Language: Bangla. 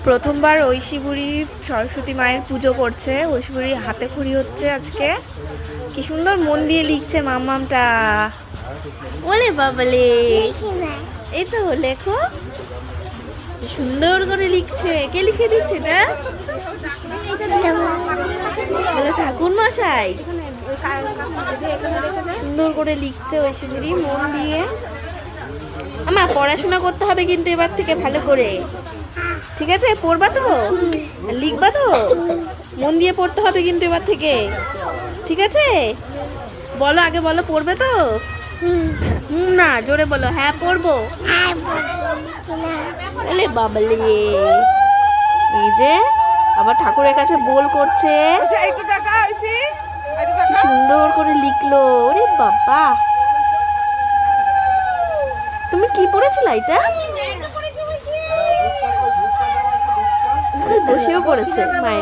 প্রথমবার ঐশী বুড়ি সরস্বতী মায়ের পুজো করছে। ঐশী বুড়ি হাতে খড়ি হচ্ছে আজকে। কি সুন্দর মন দিয়ে লিখছে মাম্মামটা। ওলে বাবালে, এই তো লেখো, কি সুন্দর করে লিখছে। কে লিখে দিচ্ছে না? বলে ঠাকুর মশাই। সুন্দর করে লিখছে ঐশী বুড়ি মন দিয়ে। আমার পড়াশোনা করতে হবে কিন্তু এবার থেকে ভালো করে, ঠিক আছে? পড়বা তো, লিখবা তো, মন দিয়ে পড়তে হবে কিন্তু এবার থেকে, ঠিক আছে? বলো আগে, বলো পড়বে তো? না, জোরে বলো। হ্যাঁ পড়বো। বলে বাবালে, এই যে আবার ঠাকুরের কাছে বল করছে। সুন্দর করে লিখলো। ওরে বাবা, তুমি কি পড়েছিলে এটা? বসেও পড়েছে মায়ের